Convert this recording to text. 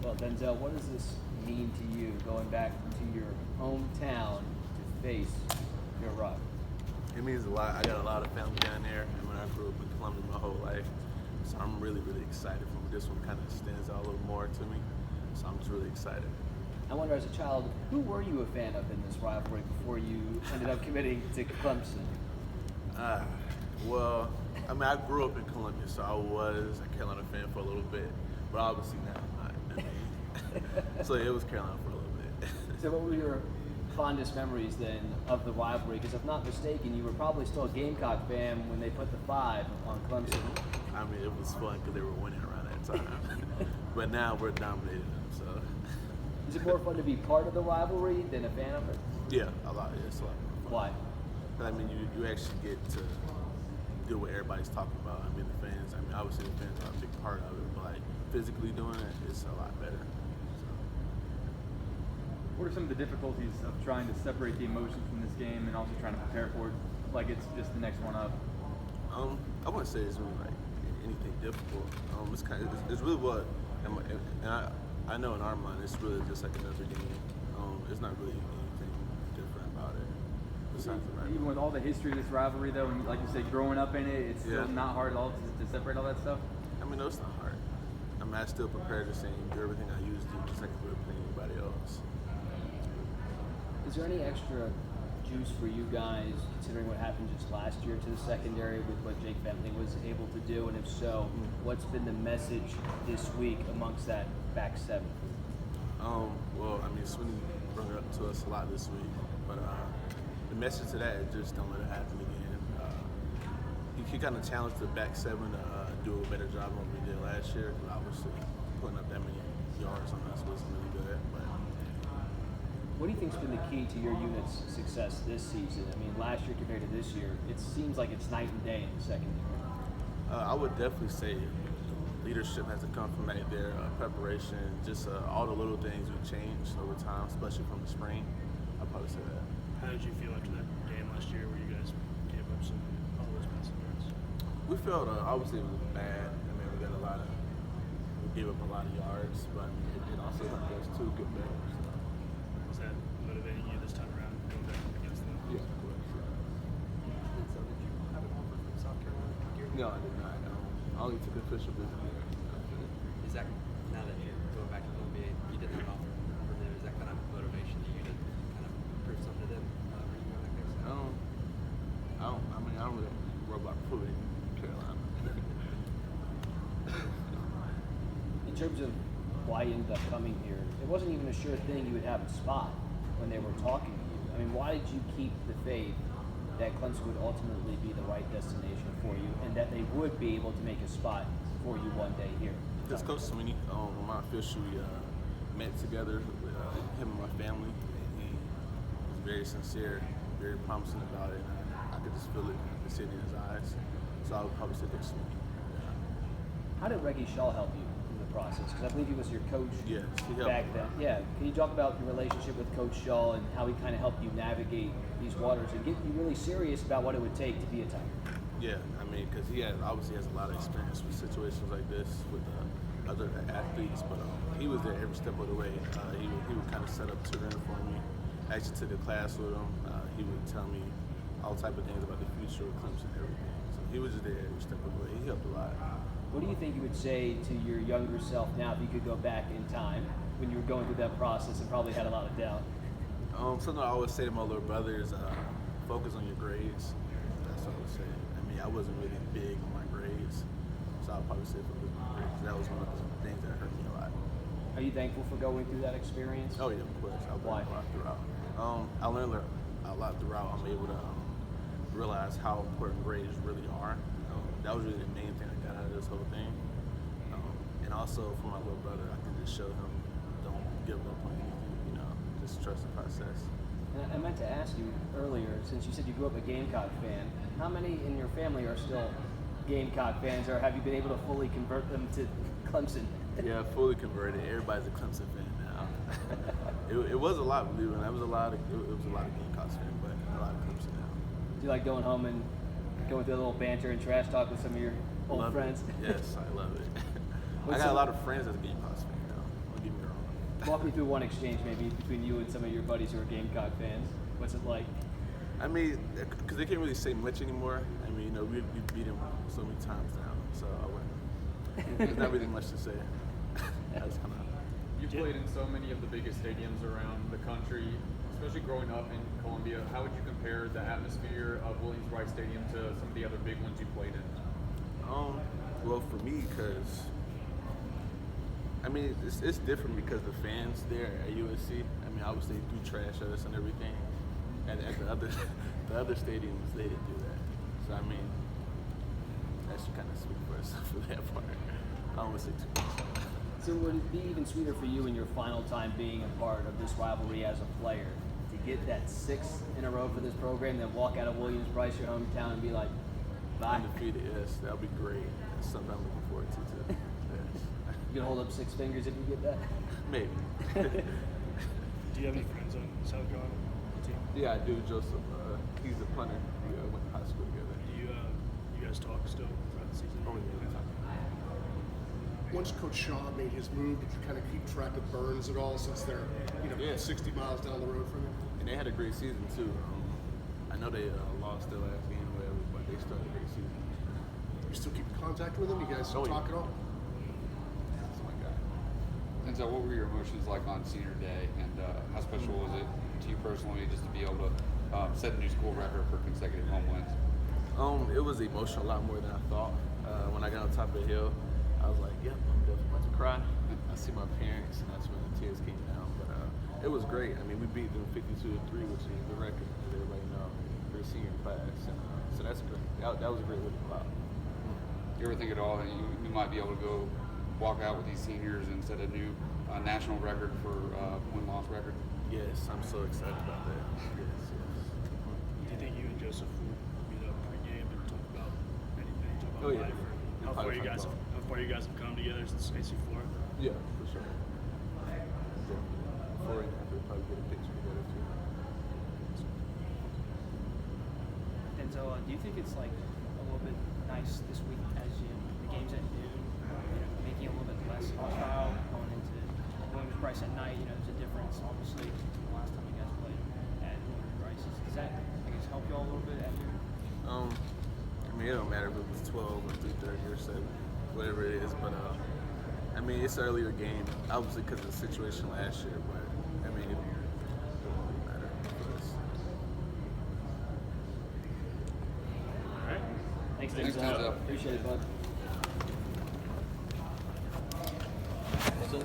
Well, Denzell, what does this mean to you going back to your hometown to face your rival? It means a lot. I got a lot of family down there, and when I grew up in Columbia my whole life, so I'm really, really excited for this one. Kind of stands out a little more to me, so I'm just really excited. I wonder, as a child, who were you a fan of in this rivalry before you ended up committing to Clemson? Well, I mean, I grew up in Columbia, so I was a Carolina fan for a little bit, but obviously now I'm not. I mean, so it was Carolina for a little bit. So what were your fondest memories then of the rivalry? Because if I'm not mistaken, you were probably still a Gamecock fan when they put the 5 on Clemson. I mean, it was fun because they were winning around that time. But now we're dominating them, so. Is it more fun to be part of the rivalry than a fan of it? Yeah, a lot. Yeah, it's a lot more fun. Why? I mean, you actually get to do what everybody's talking about. I mean, the fans. I mean, obviously the fans are a big part of it, but like physically doing it, it's a lot better. So. What are some of the difficulties of trying to separate the emotions from this game and also trying to prepare for it like it's just the next one up? I wouldn't say it's really like anything difficult. It's kind of, it's really what, and I know in our mind it's really just like another game. It's not really anything different about it. Besides the rivalry. Even with all the history of this rivalry, though, and like you say, growing up in it, it's still not hard at all to separate all that stuff. I mean, no, it's not hard. I mean, I still prepare the same, do everything I used to, just like I would play anybody else. Is there any extra juice for you guys, considering what happened just last year to the secondary with what Jake Bentley was able to do? And if so, what's been the message this week amongst that back 7? Well, I mean, Sweeney brought it up to us a lot this week, but the message to that is just don't let it happen again. He kind of challenged the back 7 to do a better job than we did last year. Obviously, putting up that many yards on us wasn't really good, but. What do you think's been the key to your unit's success this season? I mean, last year compared to this year, it seems like it's night and day in the secondary. I would definitely say leadership has to come from right there, preparation, just all the little things we changed over time, especially from the spring. I'd probably say that. How did you feel after that game last year where you guys gave up all those passing yards? We felt obviously it was bad. I mean, we gave up a lot of yards, but I mean, it also helped us to get better. So. Was that motivating you this time around going back up against them? Yeah, of course. So did you have an offer from South Carolina? No, I did not. I only took official visit there. Is that, now that you're going back to Columbia, you didn't have an offer from them, is that kind of motivation that you to kind of prove something to them when you go back there? So? I don't really worry about food in Carolina. In terms of why you ended up coming here, it wasn't even a sure thing you would have a spot when they were talking to you. I mean, why did you keep the faith that Clemson would ultimately be the right destination for you and that they would be able to make a spot for you one day here? Because Coach Sweeney, when my officially met together with him and my family, and he was very sincere, very promising about it. And I could just feel it, I could see it in his eyes. So I would probably say Coach Sweeney. How did Reggie Shaw help you through the process? Because I believe he was your coach Yes, he helped back me. then. Yeah. Can you talk about your relationship with Coach Shaw and how he kind of helped you navigate these waters and get you really serious about what it would take to be a Tiger? Yeah, I mean, because he obviously has a lot of experience with situations like this with other athletes, but he was there every step of the way. He would kind of set up tutoring for me. I actually took a class with him. He would tell me all type of things about the future of Clemson and everything. So he was just there every step of the way. He helped a lot. What do you think you would say to your younger self now if you could go back in time when you were going through that process and probably had a lot of doubt? Something I always say to my little brother is focus on your grades. That's what I would say. I mean, I wasn't really big on my grades, so I'd probably say focus on my grades. That was one of the things that hurt me a lot. Are you thankful for going through that experience? Oh yeah, of course. I learned Why? a lot throughout. I learned a lot throughout. I'm able to realize how important grades really are. That was really the main thing I got out of this whole thing. And also for my little brother, I can just show him don't give up on anything. Just trust the process. And I meant to ask you earlier, since you said you grew up a Gamecock fan, how many in your family are still Gamecock fans, or have you been able to fully convert them to Clemson? Yeah, fully converted. Everybody's a Clemson fan now. it was a lot, believe it or not. It was a lot of Gamecocks fans, but a lot of Clemson now. Do you like going home and going through a little banter and trash talk with some of your old Love friends? It. Yes, I love it. I What's got a some- lot of friends that's Gamecocks fans now. Don't get me Walk me through one exchange maybe between you and some of your buddies who are Gamecock fans. What's it like? I mean, because they can't really say much anymore. I mean, you know, we beat them so many times now, so there's not really much to say. That's kind of. You've played in so many of the biggest stadiums around the country, especially growing up in Columbia. How would you compare the atmosphere of Williams-Brice Stadium to some of the other big ones you played in? Well, for me, because I mean, it's different because the fans there at USC. I mean, obviously they do trash us and everything, and at the other stadiums they didn't do that. So I mean, that should kind of speak for itself for that part. I don't want to say too much. So would it be even sweeter for you in your final time being a part of this rivalry as a player to get that 6th in a row for this program, then walk out of Williams-Brice, your hometown, and be like, bye? Undefeated, yes, that would be great. That's something I'm looking forward to too. Yes. You can hold up 6 fingers if you get that? Maybe. Do you have any friends on South Carolina team? Yeah, I do. Joseph, he's a punter. We went to high school together. Do you guys talk still throughout the season? Oh, yeah. Once Coach Shaw made his move, did you kind of keep track of Burns at all since they're Yeah. 60 miles down the road from you? And they had a great season too. I know they lost their last game or whatever, but they started a great season. You still keep in contact with him? You guys Oh, yeah. talk at all? That's my guy. Denzell, what were your emotions like on senior day, and how special was it to you personally just to be able to set a new school record for consecutive home wins? It was emotional, a lot more than I thought. When I got on top of the hill, I was like, yep, I'm definitely about to cry. I see my parents, and that's when the tears came down. But it was great. I mean, we beat them 52-3, which is the record, as everybody knows, for the senior class. And, so that's great. That was a great way to go out. You ever think at all that you might be able to go walk out with these seniors and set a new national record for win-loss record? Yes, I'm so excited about that. Yes. Do you think you and Joseph will meet up pregame and talk about anything? Talk about Oh, yeah. life? Or how far you guys have come together since AC4? Yeah, for sure. Definitely. Before and after, we'll probably get a picture together too. Denzell, do you think it's like a little bit nice this week as the game's at noon, making it a little bit less hostile going into Williams-Brice at night? There's a difference obviously from the last time you guys played at Williams-Brice. Does that, I guess, help you all a little bit at noon? I mean, it don't matter if it was 12 or 3:30 or 7, whatever it is. But I mean, it's an earlier game, obviously because of the situation last year. But I mean, it don't really matter for us. All right. Thanks, Thanks, Denzell. Denzell. Appreciate it, bud. So,